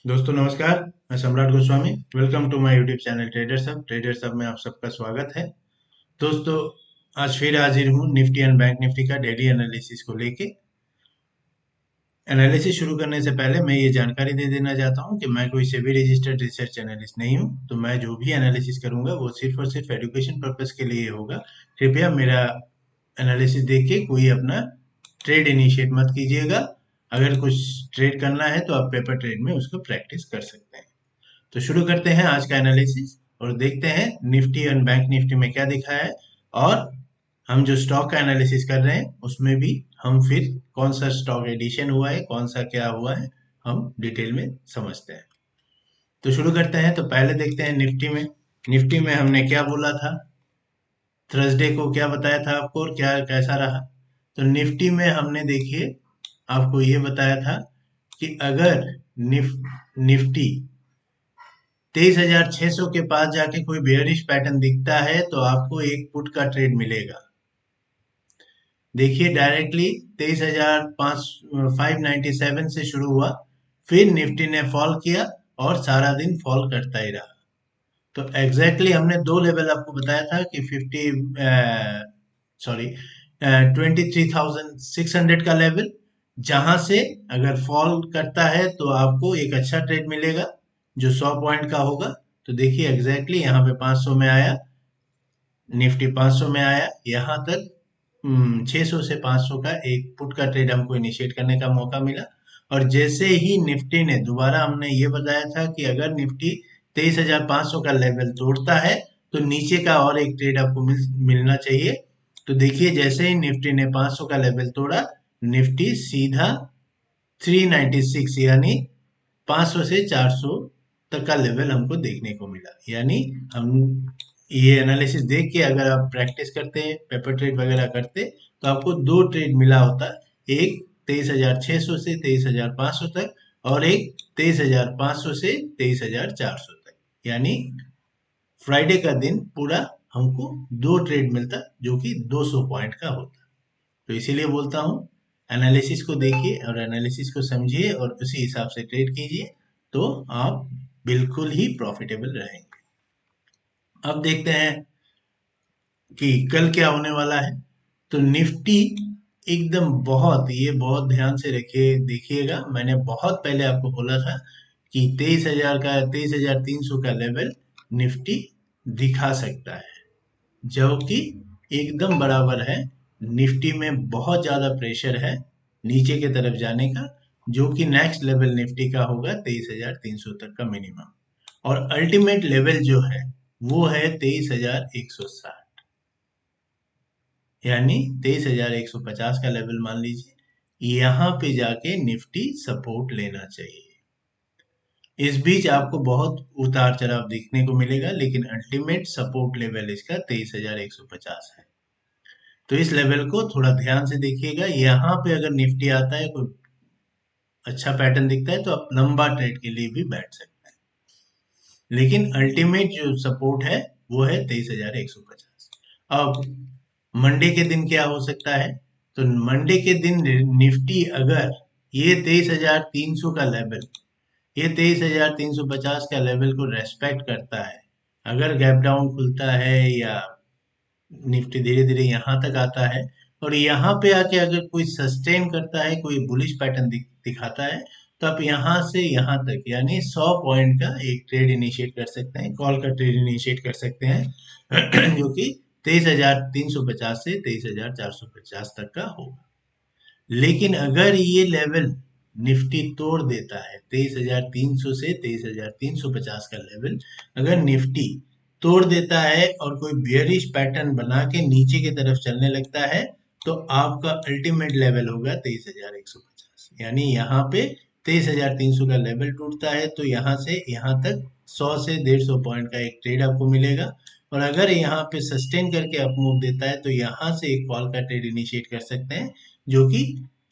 दोस्तों नमस्कार। मैं Samrat Goswami. Welcome to my YouTube channel traders hub में आप सबका स्वागत है। दोस्तों, आज फिर हाजिर हूँ निफ्टी एंड बैंक निफ्टी का डेली एनालिसिस को लेके। एनालिसिस शुरू करने से पहले मैं ये जानकारी दे देना चाहता हूँ कि मैं कोई सेबी रजिस्टर्ड रिसर्च एनालिस्ट नहीं हूँ। तो मैं जो भी एनालिसिस करूंगा वो सिर्फ और सिर्फ एजुकेशन पर्पस के लिए होगा। कृपया मेरा एनालिसिस देख के कोई अपना ट्रेड इनिशिएट मत कीजिएगा। अगर कुछ ट्रेड करना है तो आप पेपर ट्रेड में उसको प्रैक्टिस कर सकते हैं। तो शुरू करते हैं आज का एनालिसिस और देखते हैं निफ्टी एंड बैंक निफ्टी में क्या दिखा है। और हम जो स्टॉक का एनालिसिस कर रहे हैं उसमें भी हम फिर कौन सा स्टॉक एडिशन हुआ है, कौन सा क्या हुआ है, हम डिटेल में समझते हैं। तो शुरू करते हैं। तो पहले देखते हैं निफ्टी में हमने क्या बोला था, थर्सडे को क्या बताया था आपको और क्या कैसा रहा। तो निफ्टी में हमने देखिए आपको ये बताया था कि अगर निफ्टी 23,600 के पास जाके कोई बेयरिश पैटर्न दिखता है तो आपको एक पुट का ट्रेड मिलेगा। देखिए डायरेक्टली 23,597 से शुरू हुआ, फिर निफ्टी ने फॉल किया और सारा दिन फॉल करता ही रहा। तो एग्जैक्टली हमने दो लेवल आपको बताया था कि 23,600 का लेवल, जहां से अगर फॉल करता है तो आपको एक अच्छा ट्रेड मिलेगा जो 100 पॉइंट का होगा। तो देखिए एग्जैक्टली यहाँ पे 500 में आया, निफ्टी 500 में आया, यहाँ तक 600 से 500 का एक पुट का ट्रेड हमको इनिशिएट करने का मौका मिला। और जैसे ही निफ्टी ने दोबारा, हमने ये बताया था कि अगर निफ्टी 23,500 का लेवल तोड़ता है तो नीचे का और एक ट्रेड आपको मिलना चाहिए। तो देखिए जैसे ही निफ्टी ने 500 का लेवल तोड़ा, निफ्टी सीधा 396 यानी 500 से 400 तक का लेवल हमको देखने को मिला। यानी हम ये एनालिसिस देख के अगर आप प्रैक्टिस करते, पेपर ट्रेड वगैरह करते, तो आपको दो ट्रेड मिला होता। एक 23,600 से 23,500 तक और एक 23,500 से 23,400 तक। यानी फ्राइडे का दिन पूरा हमको दो ट्रेड मिलता जो कि 200 पॉइंट का होता। तो इसीलिए बोलता हूँ एनालिसिस को देखिए और एनालिसिस को समझिए और उसी हिसाब से ट्रेड कीजिए, तो आप बिल्कुल ही प्रॉफिटेबल रहेंगे। अब देखते हैं कि कल क्या होने वाला है। तो निफ्टी एकदम बहुत ध्यान से रखिए, देखिएगा। मैंने बहुत पहले आपको बोला था कि 23,300 का लेवल निफ्टी दिखा सकता है, जो कि एकदम बराबर है। निफ्टी में बहुत ज्यादा प्रेशर है नीचे की तरफ जाने का, जो कि नेक्स्ट लेवल निफ्टी का होगा 23,300 तक का मिनिमम। और अल्टीमेट लेवल जो है वो है 23,160, यानी 23,150 का लेवल मान लीजिए। यहाँ पे जाके निफ्टी सपोर्ट लेना चाहिए। इस बीच आपको बहुत उतार चढ़ाव देखने को मिलेगा, लेकिन अल्टीमेट सपोर्ट लेवल इसका 23,150 है। तो इस लेवल को थोड़ा ध्यान से देखिएगा। यहाँ पे अगर निफ्टी आता है, कोई अच्छा पैटर्न दिखता है, तो आप लंबा ट्रेड के लिए भी बैठ सकते हैं। लेकिन अल्टीमेट जो सपोर्ट है वो है 23,150। अब मंडे के दिन क्या हो सकता है। तो मंडे के दिन निफ्टी अगर ये 23,300 का लेवल, ये 23,350 का लेवल को रेस्पेक्ट करता है, अगर गैप डाउन खुलता है या निफ्टी धीरे धीरे यहाँ तक आता है और यहाँ पे आके अगर कोई सस्टेन करता है, कोई बुलिश पैटर्न दिखाता है, तो आप यहाँ से यहाँ तक यानी 100 पॉइंट का एक ट्रेड इनिशिएट कर सकते हैं, कॉल का ट्रेड इनिशिएट कर सकते हैं जो कि 23,350 से 23,450 तक का होगा। लेकिन अगर ये लेवल निफ्टी तोड़ देता है, 23,300 से 23,350 का लेवल अगर निफ्टी तोड़ देता है और कोई बियरिश पैटर्न बना के नीचे की तरफ चलने लगता है, तो आपका अल्टीमेट लेवल होगा 23,150। यानी यहाँ पे 23,300 का लेवल टूटता है तो यहाँ से यहाँ तक 100 से 150 पॉइंट का एक ट्रेड आपको मिलेगा। और अगर यहाँ पे सस्टेन करके अप मूव देता है तो यहाँ से एक कॉल का ट्रेड इनिशिएट कर सकते हैं, जो कि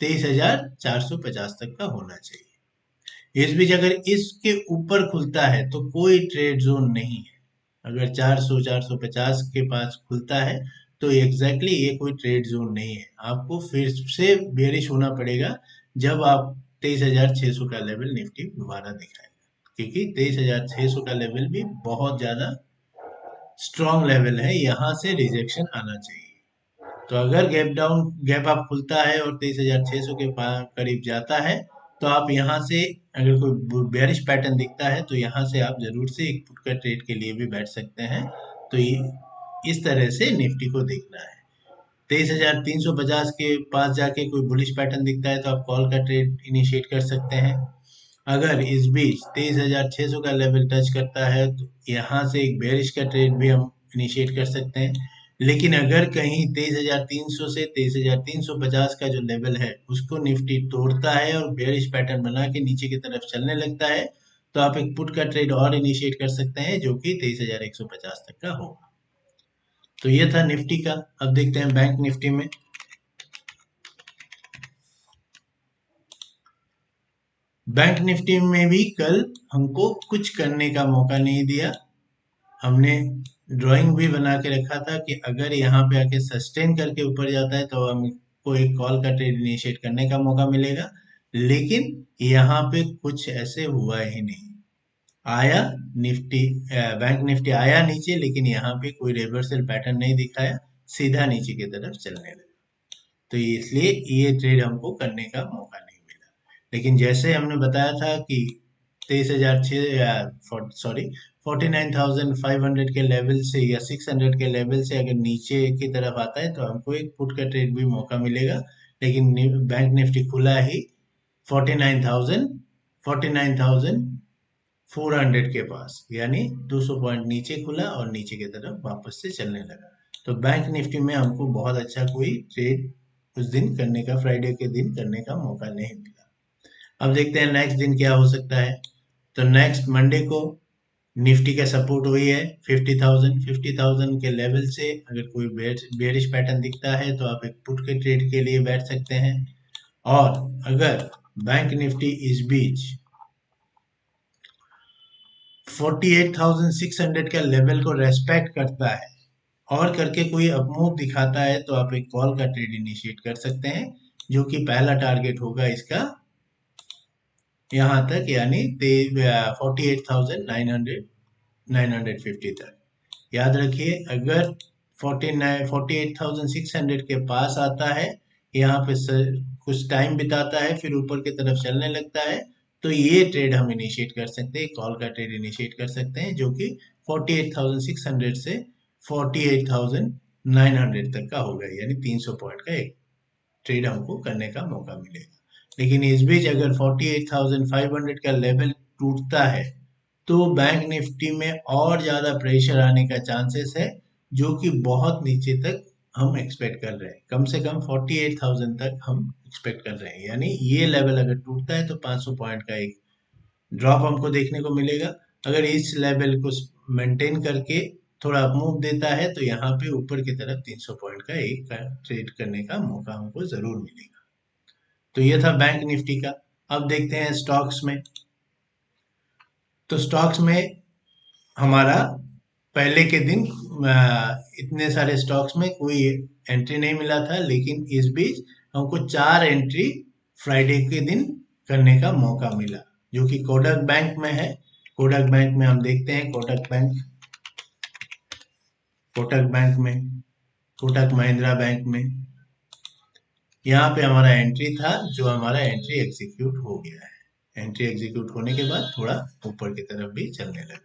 23,450 तक का होना चाहिए। इस बीच अगर इसके ऊपर खुलता है तो कोई ट्रेड जोन नहीं है। अगर 400 450 के पास खुलता है तो एग्जैक्टली ये कोई ट्रेड जोन नहीं है। आपको फिर से बेरिश होना पड़ेगा जब आप 23,600 का लेवल निफ्टी दोबारा दिखाएगा। क्योंकि 23,600 का लेवल भी बहुत ज्यादा स्ट्रॉन्ग लेवल है, यहाँ से रिजेक्शन आना चाहिए। तो अगर गैप आप खुलता है और 23,600 के करीब जाता है, तो आप यहाँ से अगर कोई बेरिश पैटर्न दिखता है तो यहाँ से आप जरूर से एक पुट का ट्रेड के लिए भी बैठ सकते हैं। तो इस तरह से निफ्टी को देखना है। 23,350 के पास जाके कोई बुलिश पैटर्न दिखता है तो आप कॉल का ट्रेड इनिशिएट कर सकते हैं। अगर इस बीच 23,600 का लेवल टच करता है तो यहाँ से एक बेरिश का ट्रेड भी हम इनिशिएट कर सकते हैं। लेकिन अगर कहीं 23,300 से 23,350 का जो लेवल है उसको निफ्टी तोड़ता है और बेरिश पैटर्न बना के नीचे की तरफ चलने लगता है, तो आप एक पुट का ट्रेड और इनिशिएट कर सकते हैं जो कि 23,150 तक का होगा। तो ये था निफ्टी का। अब देखते हैं बैंक निफ्टी में। बैंक निफ्टी में भी कल हमको कुछ करने का मौका नहीं दिया। हमने ड्राइंग भी बना के रखा था कि अगर यहाँ पे आके सस्टेन करके ऊपर जाता है तो हमको एक कॉल का ट्रेड इनिशिएट करने का मौका मिलेगा। लेकिन यहाँ पे कुछ ऐसे हुआ ही नहीं। आया निफ्टी, बैंक निफ्टी आया नीचे, लेकिन यहाँ पे कोई रिवर्सल पैटर्न नहीं दिखाया, सीधा नीचे की तरफ चलने लगा। तो इसलिए ये ट्रेड हमको करने का मौका नहीं मिला। लेकिन जैसे हमने बताया था कि 49,500 के लेवल से या 600 के लेवल से अगर नीचे की तरफ आता है तो हमको एक पुट का ट्रेड भी मौका मिलेगा। लेकिन बैंक निफ्टी खुला ही 49,400 के पास, यानी 200 पॉइंट नीचे खुला और नीचे की तरफ वापस से चलने लगा। तो बैंक निफ्टी में हमको बहुत अच्छा कोई ट्रेड उस दिन करने का, फ्राइडे के दिन करने का मौका नहीं मिला। अब देखते हैं नेक्स्ट दिन क्या हो सकता है। तो नेक्स्ट मंडे को निफ्टी का सपोर्ट हुई है 50,000 के लेवल से। अगर कोई बेरिश पैटर्न दिखता है तो आप एक पुट के ट्रेड के लिए बैठ सकते हैं। और अगर बैंक निफ्टी इस बीच 48,600 का लेवल को रेस्पेक्ट करता है और करके कोई अपमूव दिखाता है तो आप एक कॉल का ट्रेड इनिशिएट कर सकते हैं, जो कि पहला टारगेट होगा इसका यहाँ तक, यानी 48,950 तक। याद रखिए, अगर 48,600 के पास आता है, यहाँ पे कुछ टाइम बिताता है, फिर ऊपर की तरफ चलने लगता है, तो ये ट्रेड हम इनिशिएट कर सकते हैं, कॉल का ट्रेड इनिशिएट कर सकते हैं, जो कि 48,600 से 48,900 तक का होगा, यानी 300 पॉइंट का एक ट्रेड हमको करने का मौका मिलेगा। लेकिन इस बीच अगर 48,500 का लेवल टूटता है तो बैंक निफ्टी में और ज्यादा प्रेशर आने का चांसेस है, जो कि बहुत नीचे तक हम एक्सपेक्ट कर रहे हैं। कम से कम 48,000 तक हम एक्सपेक्ट कर रहे हैं, यानी ये लेवल अगर टूटता है तो 500 पॉइंट का एक ड्रॉप हमको देखने को मिलेगा। अगर इस लेवल को मेंटेन करके थोड़ा मूव देता है तो यहाँ पे ऊपर की तरफ 300 पॉइंट का एक ट्रेड करने का मौका हमको जरूर मिलेगा। तो ये था बैंक निफ्टी का। अब देखते हैं स्टॉक्स में। तो स्टॉक्स में हमारा पहले के दिन इतने सारे स्टॉक्स में कोई एंट्री नहीं मिला था, लेकिन इस बीच हमको 4 एंट्री फ्राइडे के दिन करने का मौका मिला, जो कि कोटक बैंक में है। कोटक बैंक में हम देखते हैं, कोटक बैंक में, कोटक महिंद्रा बैंक में यहाँ पे हमारा एंट्री था, जो हमारा एंट्री एग्जीक्यूट हो गया है। एंट्री एग्जीक्यूट होने के बाद थोड़ा ऊपर की तरफ भी चलने लगा है।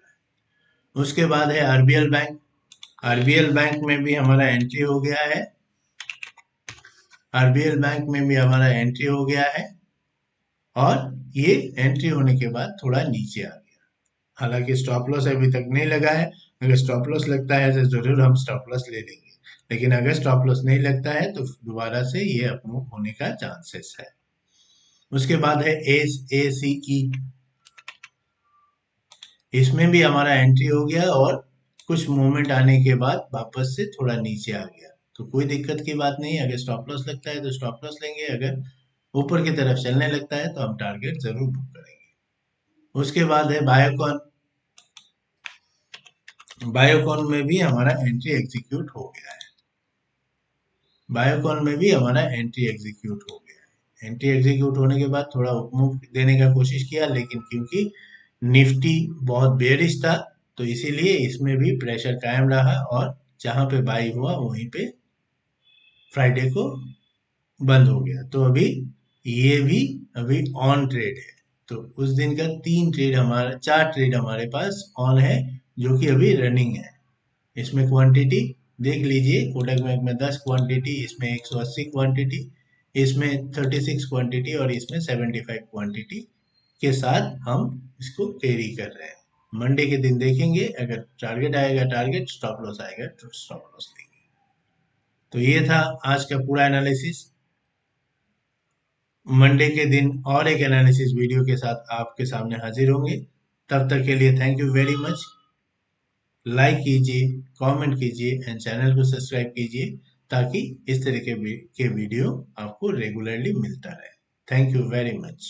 उसके बाद है आरबीएल बैंक। आरबीएल बैंक में भी हमारा एंट्री हो गया है। आरबीएल बैंक में भी हमारा एंट्री हो गया है और ये एंट्री होने के बाद थोड़ा नीचे आ गया। हालांकि स्टॉप लॉस अभी तक नहीं लगा है। अगर स्टॉप लॉस लगता है तो जरूर हम स्टॉप लॉस ले लेंगे, लेकिन अगर स्टॉप लॉस नहीं लगता है तो दोबारा से ये अपमूव होने का चांसेस है। उसके बाद है ACE। इसमें भी हमारा एंट्री हो गया और कुछ मूवमेंट आने के बाद वापस से थोड़ा नीचे आ गया। तो कोई दिक्कत की बात नहीं, अगर स्टॉप लॉस लगता है तो स्टॉप लॉस लेंगे, अगर ऊपर की तरफ चलने लगता है तो हम टारगेट जरूर बुक करेंगे। उसके बाद है बायोकॉन। बायोकॉन में भी हमारा एंट्री एग्जीक्यूट हो गया है। बायोकॉन में भी हमारा एंट्री एग्जीक्यूट हो गया है। एंट्री एग्जीक्यूट होने के बाद थोड़ा मूव देने का कोशिश किया, लेकिन क्योंकि निफ्टी बहुत बेयरिश था, तो इसीलिए इसमें भी प्रेशर कायम रहा और जहां पे बाई हुआ वहीं पे फ्राइडे को बंद हो गया। तो अभी ये भी अभी ऑन ट्रेड है। तो उस दिन का 3 ट्रेड हमारा 4 ट्रेड हमारे पास ऑन है, जो कि अभी रनिंग है। इसमें क्वांटिटी देख लीजिए, कोटक बैंक में 10 क्वांटिटी, इसमें 180 क्वांटिटी, इसमें 36 क्वांटिटी और इसमें 75 क्वांटिटी के साथ हम इसको कैरी कर रहे हैं। मंडे के दिन देखेंगे, अगर टारगेट आएगा टारगेट, स्टॉप लॉस आएगा तो स्टॉप लॉस लेंगे। तो ये था आज का पूरा एनालिसिस। मंडे के दिन और एक एनालिसिस वीडियो के साथ आपके सामने हाजिर होंगे। तब तक के लिए thank you very much. Like कीजिए, कमेंट कीजिए एंड चैनल को सब्सक्राइब कीजिए, ताकि इस तरह के वीडियो आपको रेगुलरली मिलता रहे। Thank you very much.